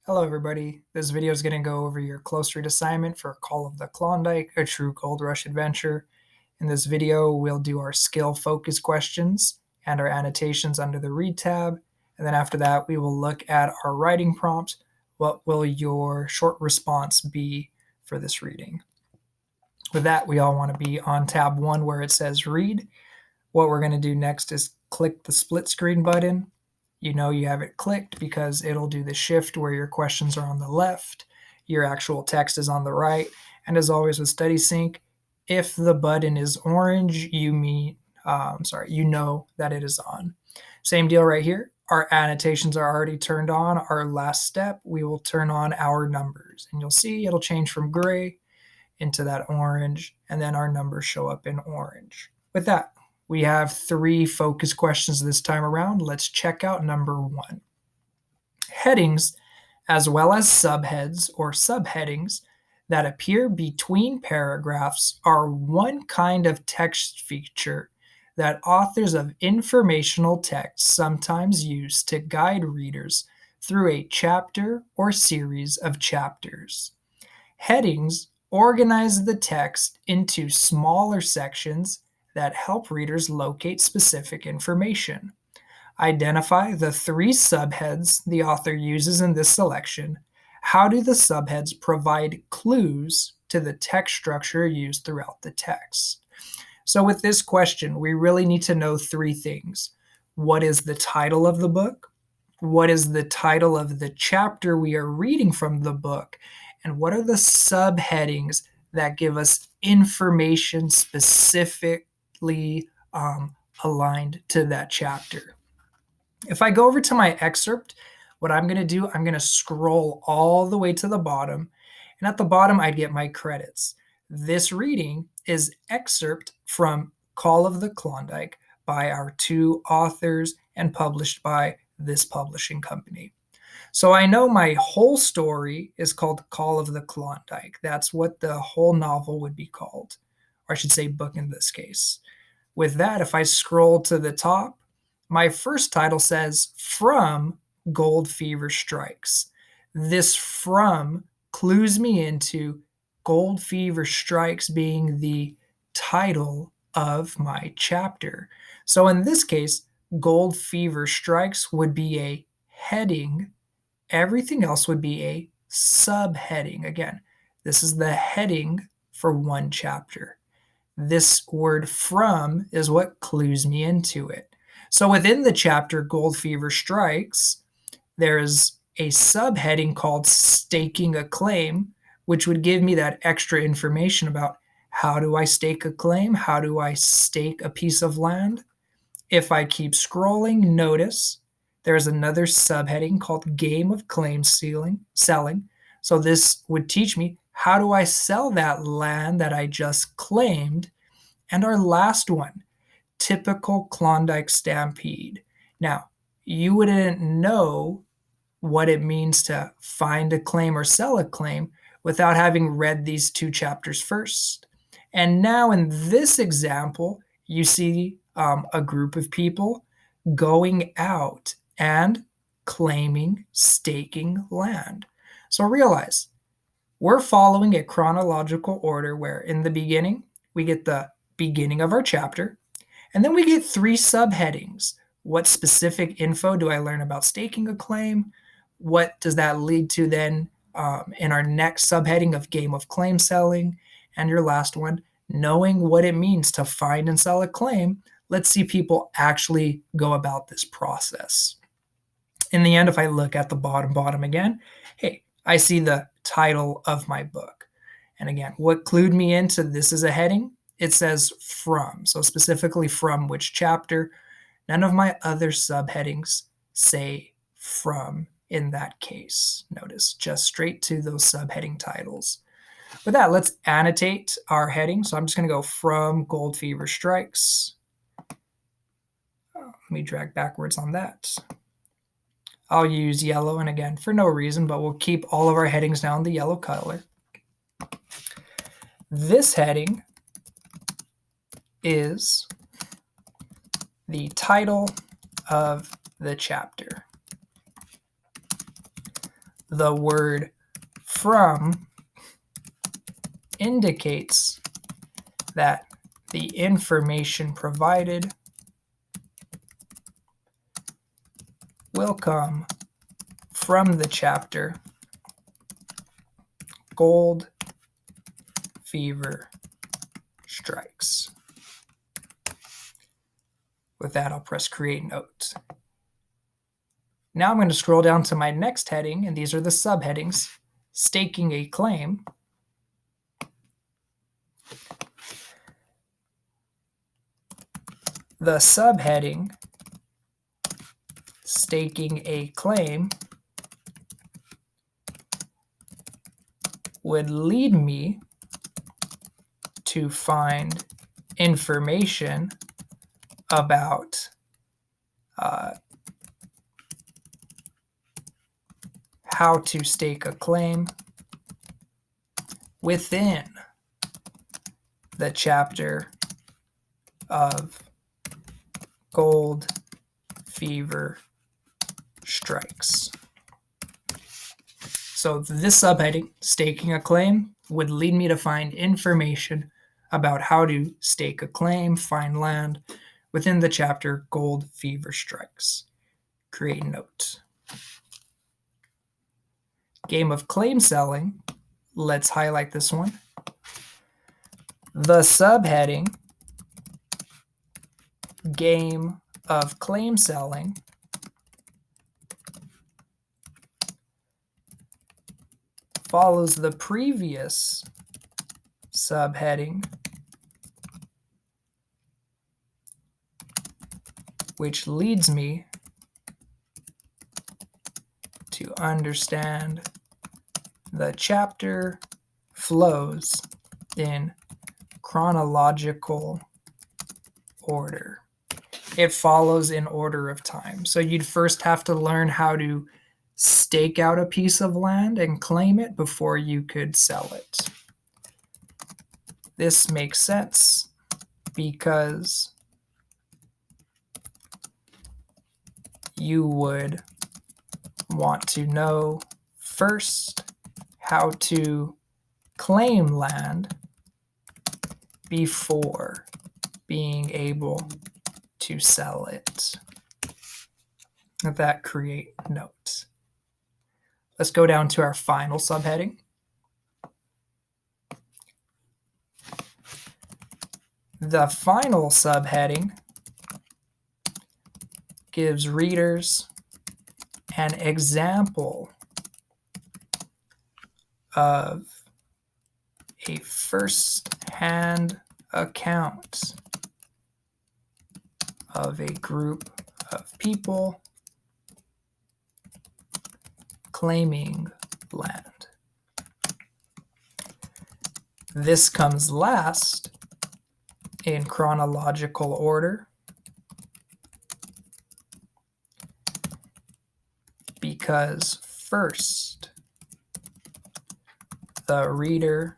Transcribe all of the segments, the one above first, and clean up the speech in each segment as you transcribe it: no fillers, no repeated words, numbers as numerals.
Hello everybody, this video is going to go over your close read assignment for Call of the Klondike, a true gold rush adventure. In this video, we'll do our skill focus questions and our annotations under the read tab, and then after that we will look at our writing prompt. What will your short response be for this reading? With that, we all want to be on tab 1 where it says read. What we're going to do next is click the split screen button. You know you have it clicked because it'll do the shift where your questions are on the left, your actual text is on the right, and as always with StudySync, if the button is orange, you know that it is on. Same deal right here. Our annotations are already turned on. Our last step, we will turn on our numbers, and you'll see it'll change from gray into that orange, and then our numbers show up in orange. With that, we have 3 focus questions this time around. Let's check out number 1. Headings, as well as subheads or subheadings that appear between paragraphs, are one kind of text feature that authors of informational text sometimes use to guide readers through a chapter or series of chapters. Headings organize the text into smaller sections that help readers locate specific information. Identify the 3 subheads the author uses in this selection. How do the subheads provide clues to the text structure used throughout the text? So with this question, we really need to know 3 things. What is the title of the book? What is the title of the chapter we are reading from the book? And what are the subheadings that give us information specifically aligned to that chapter? If I go over to my excerpt, what I'm going to do, I'm going to scroll all the way to the bottom, and at the bottom I get my credits. This reading is excerpt from Call of the Klondike by our 2 authors and published by this publishing company. So I know my whole story is called Call of the Klondike. That's what the whole novel would be called, or I should say book in this case. With that, if I scroll to the top, my first title says From Gold Fever Strikes. This from clues me into Gold Fever Strikes being the title of my chapter. So in this case, Gold Fever Strikes would be a heading. Everything else would be a subheading. Again, this is the heading for one chapter. This word from is what clues me into it. So within the chapter Gold Fever Strikes, there is a subheading called Staking a Claim, which would give me that extra information about how do I stake a claim? How do I stake a piece of land? If I keep scrolling, notice there's another subheading called Game of Claim Selling. So this would teach me how do I sell that land that I just claimed? And our last one, Typical Klondike Stampede. Now, you wouldn't know what it means to find a claim or sell a claim without having read these 2 chapters first. And now in this example, you see a group of people going out and claiming, staking land. So realize we're following a chronological order where in the beginning, we get the beginning of our chapter, and then we get 3 subheadings. What specific info do I learn about staking a claim? What does that lead to then in our next subheading of Game of Claim Selling? And your last one, knowing what it means to find and sell a claim. Let's see people actually go about this process. In the end, if I look at the bottom again, hey, I see the title of my book. And again, what clued me into this is a heading. It says from, so specifically from which chapter. None of my other subheadings say from in that case. Notice, just straight to those subheading titles. With that, let's annotate our heading. So I'm just going to go from Gold Fever Strikes. Let me drag backwards on that. I'll use yellow, and again, for no reason, but we'll keep all of our headings now in the yellow color. This heading is the title of the chapter. The word from indicates that the information provided will come from the chapter Gold Fever Strikes. With that, I'll press Create Note. Now I'm going to scroll down to my next heading, and these are the subheadings. Staking a claim. The subheading, Staking a claim, would lead me to find information about how to stake a claim within the chapter of Gold Fever Strikes. So this subheading, Staking a Claim, would lead me to find information about how to stake a claim, find land, within the chapter Gold Fever Strikes. Create Note. Game of claim selling. Let's highlight this one. The subheading, Game of claim selling, follows the previous subheading, which leads me to understand the chapter flows in chronological order. It follows in order of time. So you'd first have to learn how to stake out a piece of land and claim it before you could sell it. This makes sense because you would want to know first how to claim land before being able to sell it. Let that create note. Let's go down to our final subheading. The final subheading gives readers an example of a first-hand account of a group of people claiming land. This comes last in chronological order because first the reader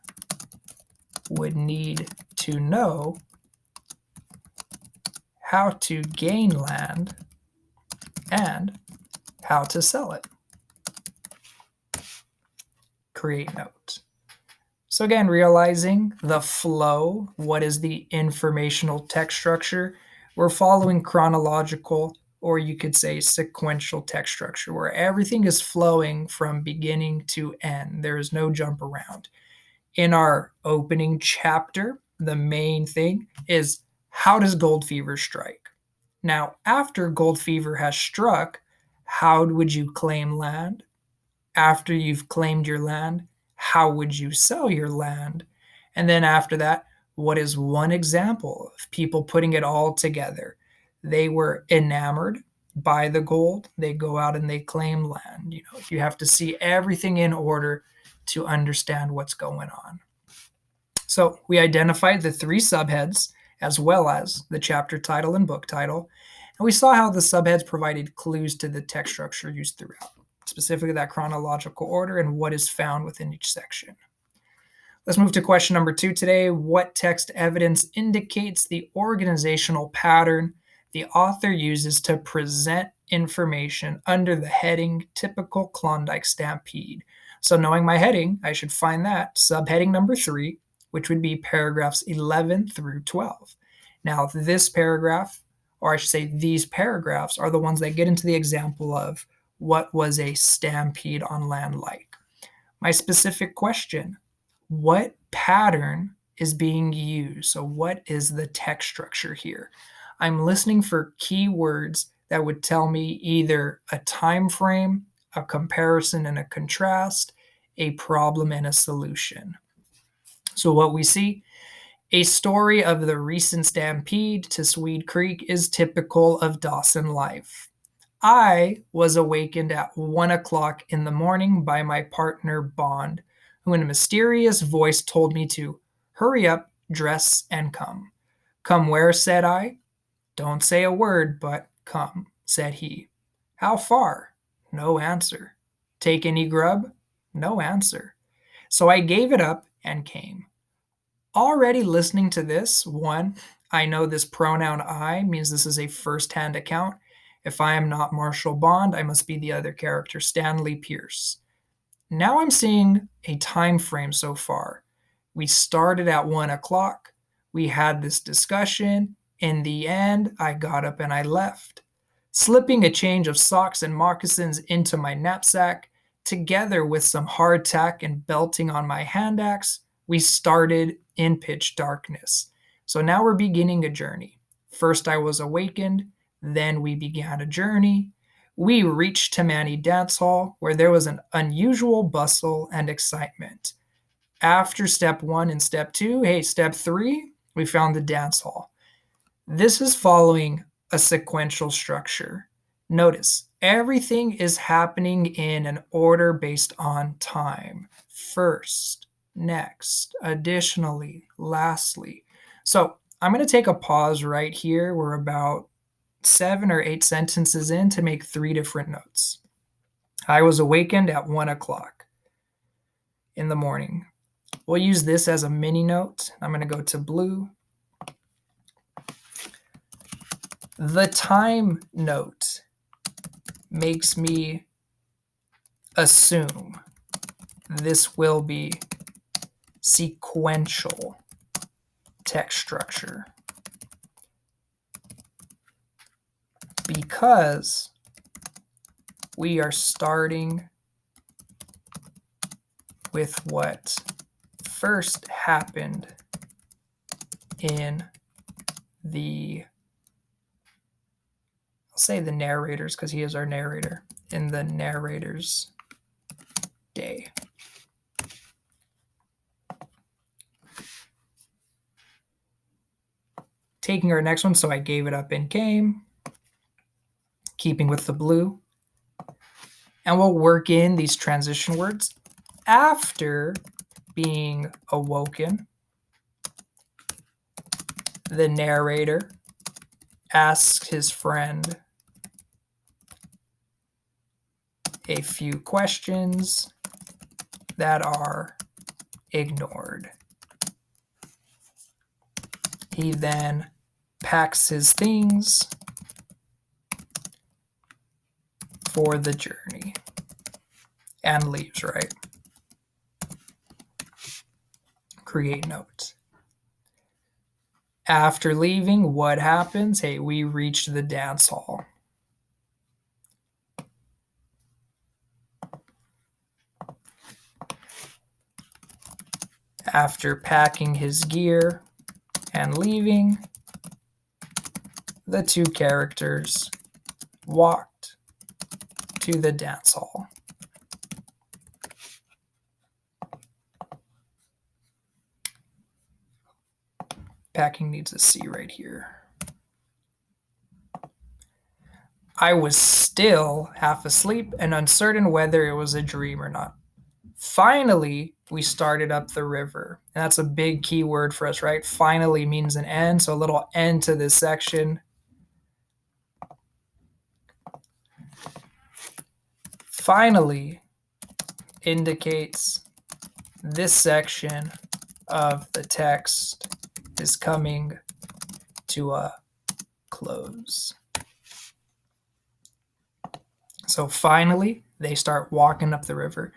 would need to know how to gain land and how to sell it. Create note. So again, realizing the flow, what is the informational text structure? We're following chronological, or you could say sequential text structure, where everything is flowing from beginning to end. There is no jump around. In our opening chapter, the main thing is, how does gold fever strike? Now, after gold fever has struck, how would you claim land? After you've claimed your land, how would you sell your land? And then after that, what is one example of people putting it all together? They were enamored by the gold. They go out and they claim land. You have to see everything in order to understand what's going on. So we identified the three subheads as well as the chapter title and book title. And we saw how the subheads provided clues to the text structure used throughout, specifically that chronological order and what is found within each section. Let's move to question number 2 today. What text evidence indicates the organizational pattern the author uses to present information under the heading Typical Klondike Stampede. So knowing my heading, I should find that subheading number 3, which would be paragraphs 11 through 12. Now, this paragraph, or I should say these paragraphs, are the ones that get into the example of what was a stampede on land like. My specific question, what pattern is being used? So what is the text structure here? I'm listening for keywords that would tell me either a time frame, a comparison and a contrast, a problem and a solution. So what we see, a story of the recent stampede to Swede Creek is typical of Dawson life. I was awakened at 1 o'clock in the morning by my partner Bond, who in a mysterious voice told me to hurry up, dress, and come. Come where, said I. Don't say a word, but come, said he. How far? No answer. Take any grub? No answer. So I gave it up and came. Already listening to this, one, I know this pronoun I means this is a first-hand account. If I am not Marshall Bond, I must be the other character, Stanley Pierce. Now I'm seeing a time frame so far. We started at 1 o'clock. We had this discussion. In the end, I got up and I left. Slipping a change of socks and moccasins into my knapsack, together with some hardtack and belting on my hand axe, we started in pitch darkness. So now we're beginning a journey. First I was awakened, then we began a journey. We reached Tammany Dance Hall, where there was an unusual bustle and excitement. After step 1 and step 2, step 3, we found the dance hall. This is following a sequential structure. Notice, everything is happening in an order based on time. First, next, additionally, lastly. So I'm going to take a pause right here. We're about 7 or 8 sentences in to make 3 different notes. I was awakened at 1 o'clock in the morning. We'll use this as a mini note. I'm going to go to blue. The time note makes me assume this will be sequential text structure because we are starting with what first happened in I'll say the narrators because he is our narrator, in the narrator's day. Taking our next one, so I gave it up and came, keeping with the blue. And we'll work in these transition words. After being awoken, the narrator asks his friend a few questions that are ignored. He then packs his things for the journey and leaves, right? Create notes. After leaving, what happens? We reached the dance hall. After packing his gear and leaving, the 2 characters walked to the dance hall. Packing needs a C right here. I was still half asleep and uncertain whether it was a dream or not. Finally, we started up the river. And that's a big key word for us, right? Finally means an end, so a little end to this section. Finally indicates this section of the text is coming to a close. So finally, they start walking up the river.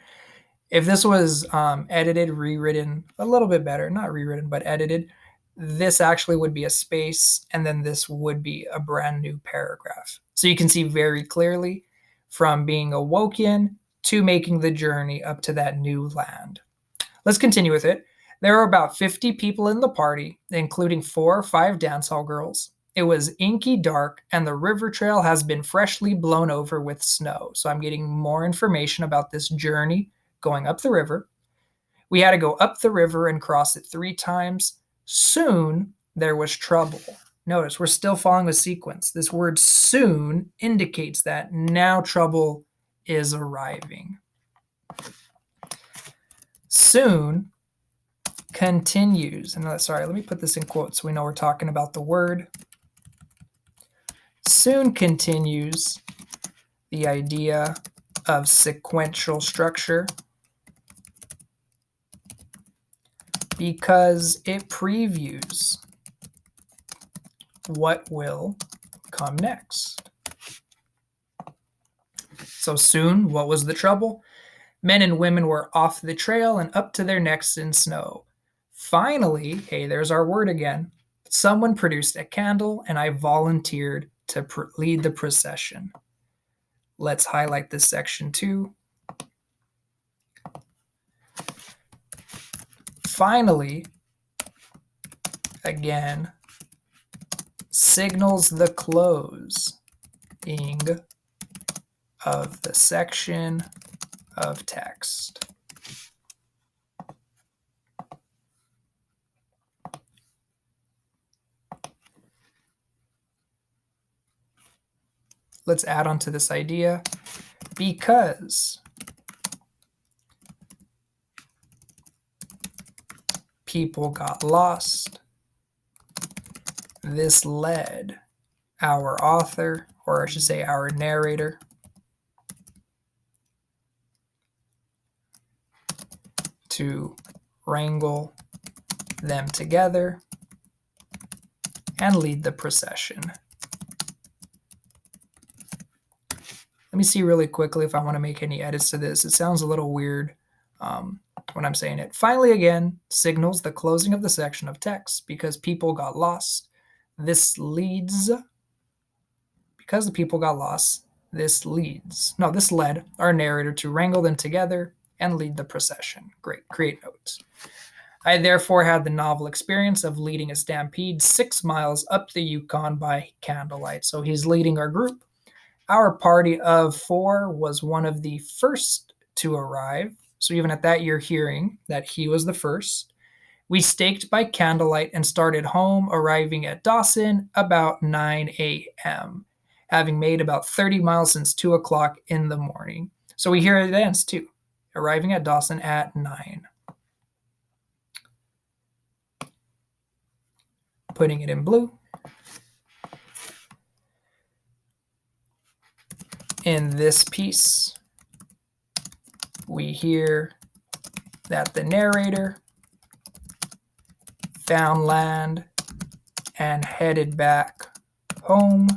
If this was edited, rewritten a little bit better, not rewritten, but edited, this actually would be a space, and then this would be a brand new paragraph. So you can see very clearly from being awoken to making the journey up to that new land. Let's continue with it. There were about 50 people in the party, including 4 or 5 dance hall girls. It was inky dark, and the river trail has been freshly blown over with snow. So I'm getting more information about this journey going up the river. We had to go up the river and cross it 3 times. Soon there was trouble. Notice we're still following the sequence. This word soon indicates that now trouble is arriving. Soon continues, and sorry, let me put this in quotes so we know we're talking about the word. Soon continues the idea of sequential structure because it previews what will come next. So soon, what was the trouble? Men and women were off the trail and up to their necks in snow. Finally, hey, there's our word again. Someone produced a candle and I volunteered to lead the procession. Let's highlight this section too. Finally, again, signals the closing of the section of text. Let's add on to this idea. Because people got lost, this led our author, or I should say our narrator, to wrangle them together and lead the procession. Let me see really quickly if I want to make any edits to this. It sounds a little weird when I'm saying it. Finally, again, signals the closing of the section of text because people got lost. This led our narrator to wrangle them together and lead the procession. Great, create notes. I therefore had the novel experience of leading a stampede 6 miles up the Yukon by candlelight. So he's leading our group. Our party of 4 was one of the first to arrive. So even at that, you're hearing that he was the first. We staked by candlelight and started home, arriving at Dawson about 9 a.m., having made about 30 miles since 2 o'clock in the morning. So we hear events too, arriving at Dawson at 9. Putting it in blue. In this piece, we hear that the narrator found land and headed back home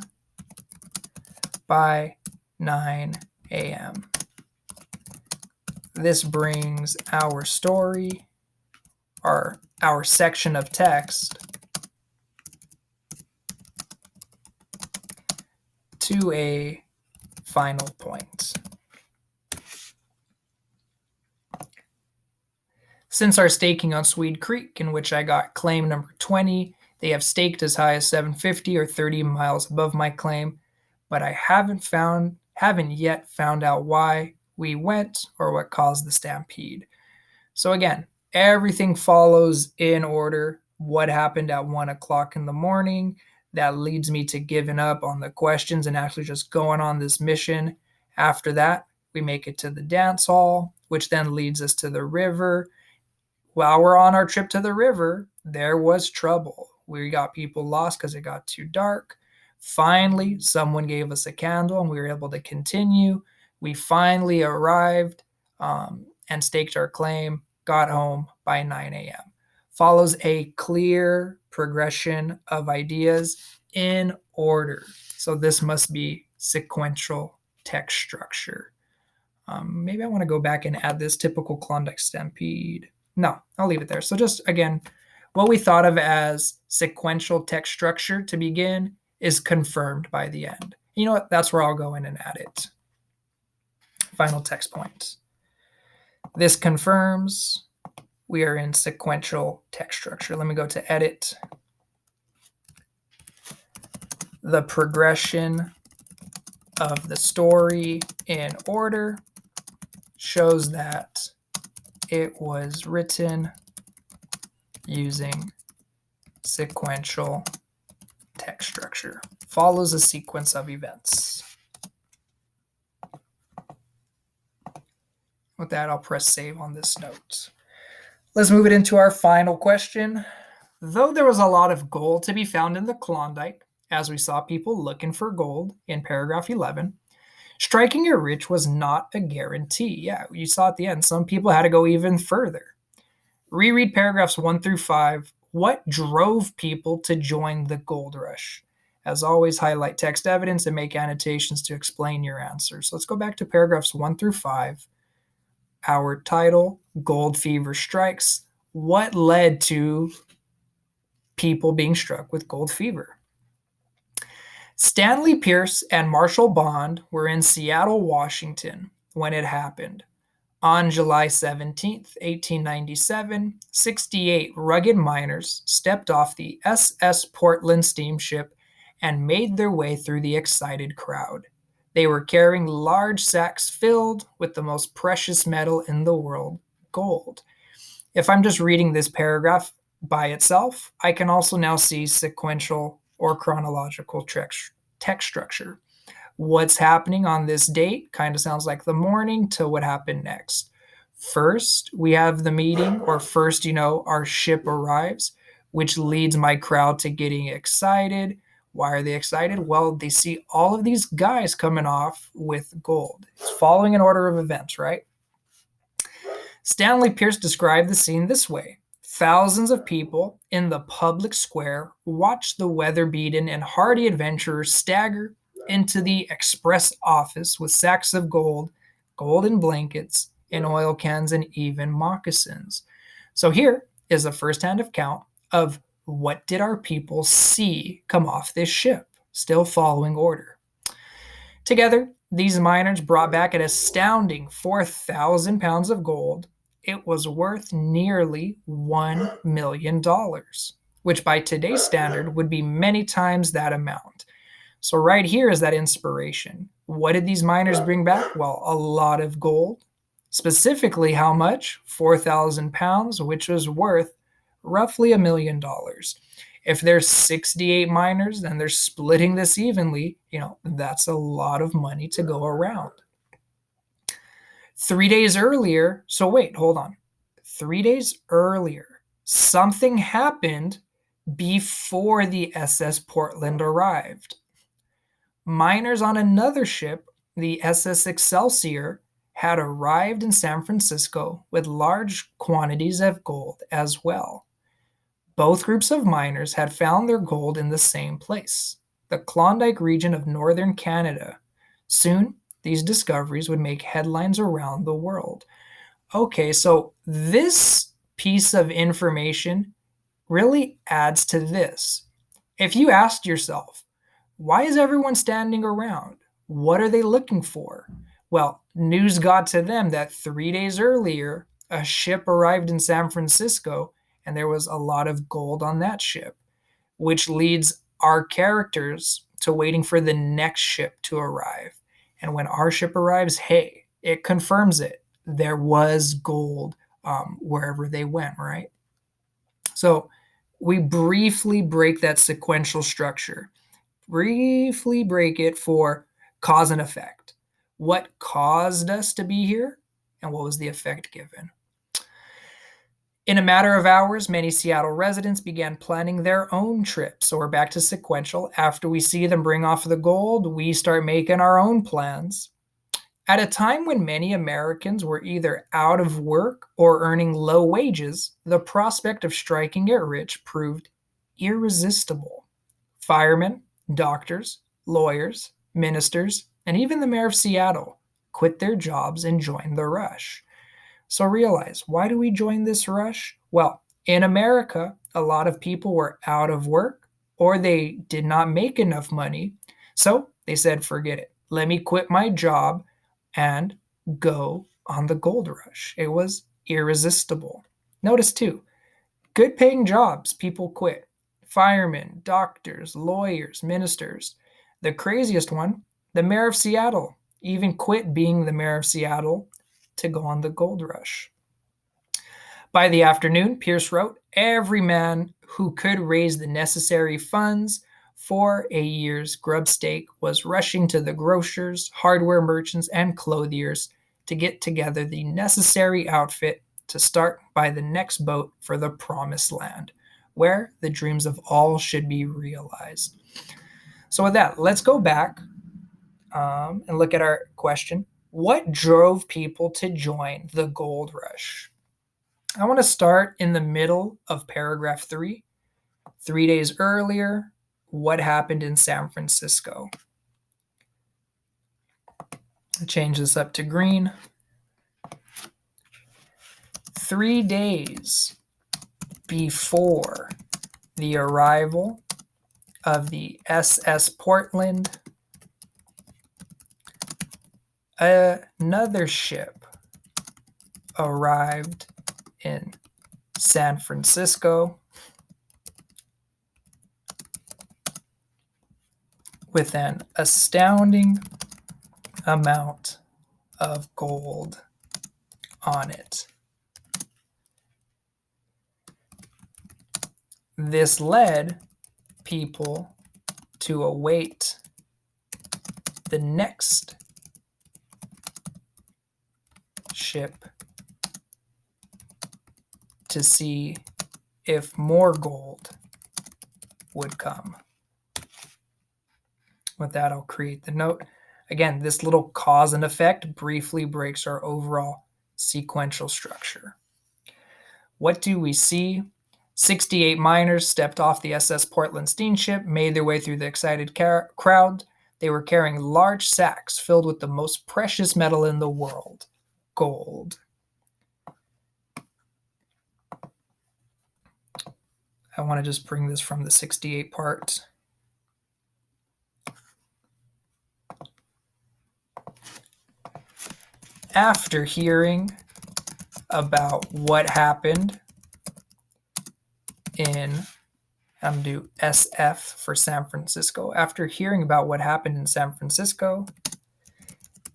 by 9 a.m. This brings our story, or our section of text, to a final point. Since our staking on Swede Creek, in which I got claim number 20, they have staked as high as 750 or 30 miles above my claim, but I haven't yet found out why we went or what caused the stampede. So again, everything follows in order. What happened at 1 o'clock in the morning, that leads me to giving up on the questions and actually just going on this mission. After that, we make it to the dance hall, which then leads us to the river. While we're on our trip to the river, there was trouble. We got people lost because it got too dark. Finally, someone gave us a candle and we were able to continue. We finally arrived and staked our claim, got home by 9 a.m. Follows a clear progression of ideas in order. So this must be sequential text structure. Maybe I want to go back and add this typical Klondike stampede. No, I'll leave it there. So just, again, what we thought of as sequential text structure to begin is confirmed by the end. You know what? That's where I'll go in and add it. Final text point. This confirms we are in sequential text structure. Let me go to edit. The progression of the story in order shows that it was written using sequential text structure. Follows a sequence of events. With that, I'll press save on this note. Let's move it into our final question. Though there was a lot of gold to be found in the Klondike, as we saw people looking for gold in paragraph 11, striking it rich was not a guarantee. Yeah, you saw at the end, some people had to go even further. Reread paragraphs 1 through 5. What drove people to join the gold rush? As always, highlight text evidence and make annotations to explain your answers. So let's go back to paragraphs 1 through 5. Our title, Gold Fever Strikes. What led to people being struck with gold fever? Stanley Pierce and Marshall Bond were in Seattle, Washington when it happened. On July 17, 1897, 68 rugged miners stepped off the SS Portland steamship and made their way through the excited crowd. They were carrying large sacks filled with the most precious metal in the world, gold. If I'm just reading this paragraph by itself, I can also now see sequential or chronological text structure. What's happening on this date kind of sounds like the morning to what happened next. First, we have the meeting, or first, our ship arrives, which leads my crowd to getting excited. Why are they excited? Well, they see all of these guys coming off with gold. It's following an order of events, right? Stanley Pierce described the scene this way. Thousands of people in the public square watched the weather-beaten and hardy adventurers stagger into the express office with sacks of gold, golden blankets, and oil cans, and even moccasins. So here is a first-hand account of what did our people see come off this ship, still following order. Together, these miners brought back an astounding 4,000 pounds of gold. It was worth nearly $1 million, which by today's standard would be many times that amount. So right here is that inspiration. What did these miners bring back? Well, a lot of gold. Specifically, how much? 4,000 pounds, which was worth roughly $1 million. If there's 68 miners and they're splitting this evenly, that's a lot of money to go around. 3 days earlier, so wait, hold on. 3 days earlier, something happened before the SS Portland arrived. Miners on another ship, the SS Excelsior, had arrived in San Francisco with large quantities of gold as well. Both groups of miners had found their gold in the same place, the Klondike region of northern Canada. Soon, these discoveries would make headlines around the world. Okay, so this piece of information really adds to this. If you asked yourself, why is everyone standing around? What are they looking for? Well, news got to them that 3 days earlier, a ship arrived in San Francisco, and there was a lot of gold on that ship, which leads our characters to waiting for the next ship to arrive. And when our ship arrives, hey, it confirms it. There was gold wherever they went, right? So we briefly break that sequential structure. Briefly break it for cause and effect. What caused us to be here, and what was the effect given? In a matter of hours, many Seattle residents began planning their own trips. So we're back to sequential. After we see them bring off the gold, we start making our own plans. At a time when many Americans were either out of work or earning low wages, the prospect of striking it rich proved irresistible. Firemen, doctors, lawyers, ministers, and even the mayor of Seattle quit their jobs and joined the rush. So realize, why do we join this rush? Well, in America, a lot of people were out of work or they did not make enough money. So they said, forget it. Let me quit my job and go on the gold rush. It was irresistible. Notice too, good paying jobs, people quit. Firemen, doctors, lawyers, ministers. The craziest one, the mayor of Seattle, even quit being the mayor of Seattle to go on the gold rush. By the afternoon, Pierce wrote, every man who could raise the necessary funds for a year's grub stake was rushing to the grocers, hardware merchants, and clothiers to get together the necessary outfit to start by the next boat for the promised land, where the dreams of all should be realized. So with that, let's go back and look at our question. What drove people to join the gold rush? I want to start in the middle of paragraph 3. 3 days earlier, what happened in San Francisco? I'll change this up to green. 3 days before the arrival of the SS Portland, another ship arrived in San Francisco with an astounding amount of gold on it. This led people to await the next ship to see if more gold would come. With that, I'll create the note. Again, this little cause and effect briefly breaks our overall sequential structure. What do we see? 68 miners stepped off the SS Portland steamship, made their way through the excited crowd. They were carrying large sacks filled with the most precious metal in the world, gold. I want to just bring this from the 68 part. After hearing about what happened in, I'm going to do SF for San Francisco. After hearing about what happened in San Francisco,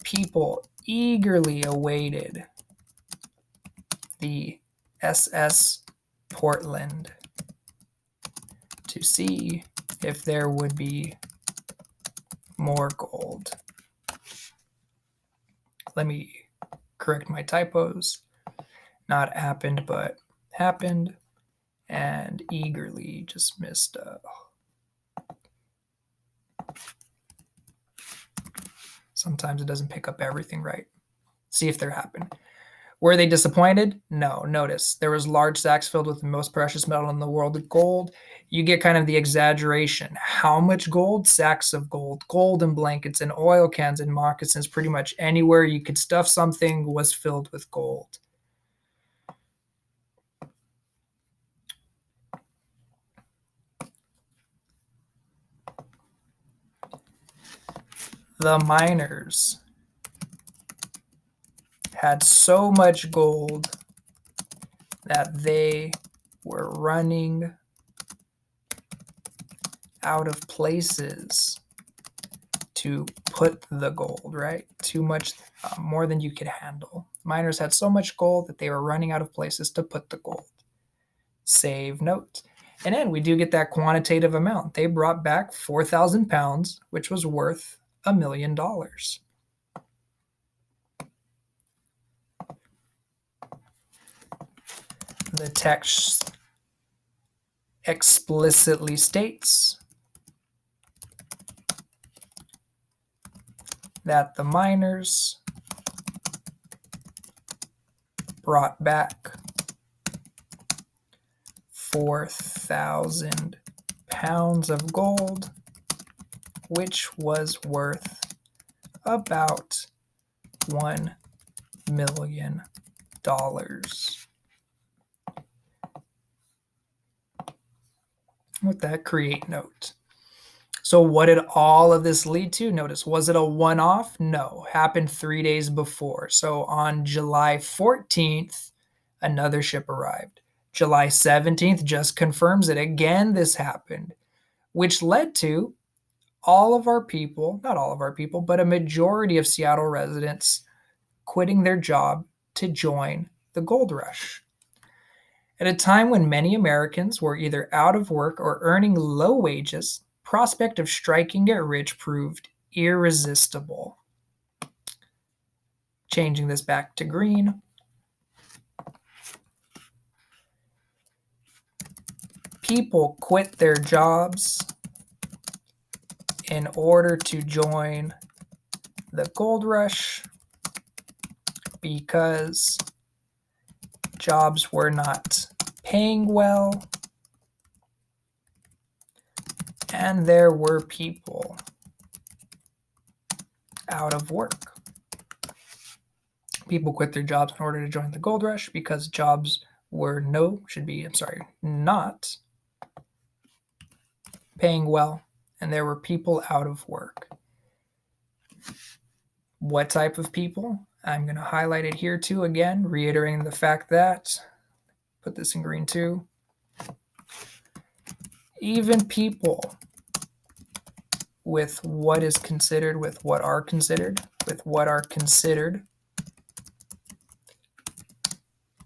people eagerly awaited the SS Portland to see if there would be more gold. Let me correct my typos. Not happened, but happened. And eagerly just missed. Sometimes it doesn't pick up everything right. See if they're happened. Were they disappointed? No. Notice there was large sacks filled with the most precious metal in the world, gold. You get kind of the exaggeration. How much gold? Sacks of gold. Gold in blankets and oil cans and moccasins. Pretty much anywhere you could stuff something was filled with gold. The miners had so much gold that they were running out of places to put the gold, right? Too much, more than you could handle. Miners had so much gold that they were running out of places to put the gold. Save note. And then we do get that quantitative amount. They brought back 4,000 pounds, which was worth $1 million. The text explicitly states that the miners brought back 4,000 pounds of gold, which was worth about $1 million. With that, create note. So what did all of this lead to? Notice, was it a one-off? No, happened 3 days before. So on July 14th, another ship arrived. July 17th just confirms it. Again, this happened, which led to all of our people, not all of our people, but a majority of Seattle residents quitting their job to join the gold rush. At a time when many Americans were either out of work or earning low wages, prospect of striking it rich proved irresistible. Changing this back to green. People quit their jobs in order to join the gold rush because jobs were not paying well and there were people out of work. People quit their jobs in order to join the gold rush because jobs were not paying well and there were people out of work. What type of people? I'm going to highlight it here too, again, reiterating the fact that, put this in green too, even people with what are considered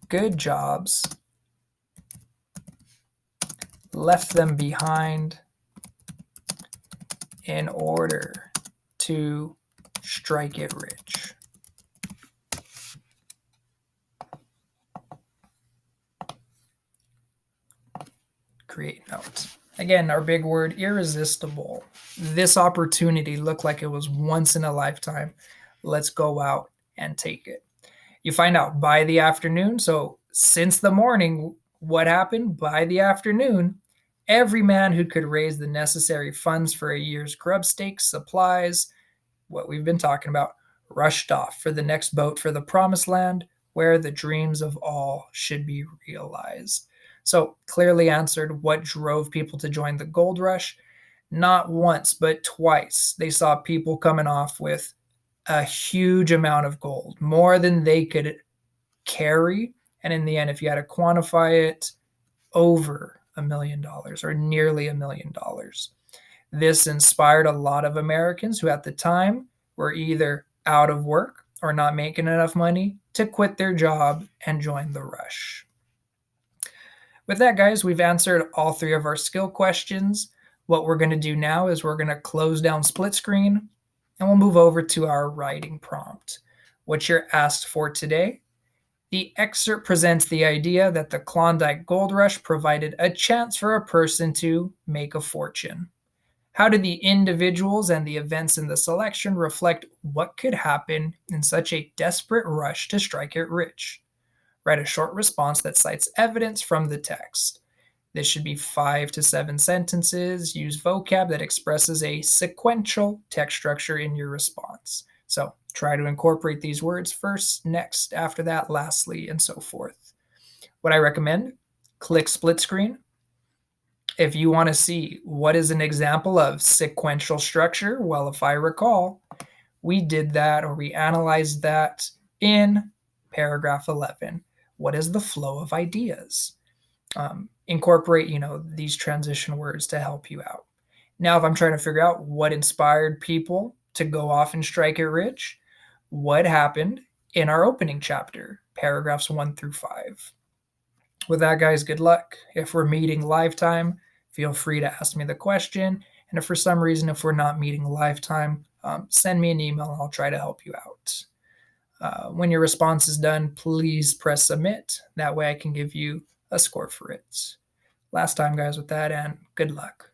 good jobs left them behind in order to strike it rich. Create notes. Again, our big word, irresistible. This opportunity looked like it was once in a lifetime. Let's go out and take it. You find out by the afternoon. So since the morning, what happened? By the afternoon, every man who could raise the necessary funds for a year's grub stakes, supplies, what we've been talking about, rushed off for the next boat for the promised land where the dreams of all should be realized. So clearly answered what drove people to join the gold rush. Not once, but twice, they saw people coming off with a huge amount of gold, more than they could carry. And in the end, if you had to quantify it, over $1 million or nearly $1 million. This inspired a lot of Americans who at the time were either out of work or not making enough money to quit their job and join the rush. With that, guys, we've answered all 3 of our skill questions. What we're going to do now is we're going to close down split screen and we'll move over to our writing prompt. What you're asked for today: the excerpt presents the idea that the Klondike Gold Rush provided a chance for a person to make a fortune. How do the individuals and the events in the selection reflect what could happen in such a desperate rush to strike it rich? Write a short response that cites evidence from the text. This should be 5 to 7 sentences. Use vocab that expresses a sequential text structure in your response. So try to incorporate these words first, next, after that, lastly, and so forth. What I recommend, click split screen. If you want to see what is an example of sequential structure, well, if I recall, we did that or we analyzed that in paragraph 11. What is the flow of ideas? Incorporate, these transition words to help you out. Now, if I'm trying to figure out what inspired people to go off and strike it rich, what happened in our opening chapter, paragraphs 1 through 5. With that, guys, good luck. If we're meeting lifetime, feel free to ask me the question. And if for some reason, if we're not meeting lifetime, send me an email and I'll try to help you out. When your response is done, please press submit. That way I can give you a score for it. Last time, guys, with that, and good luck.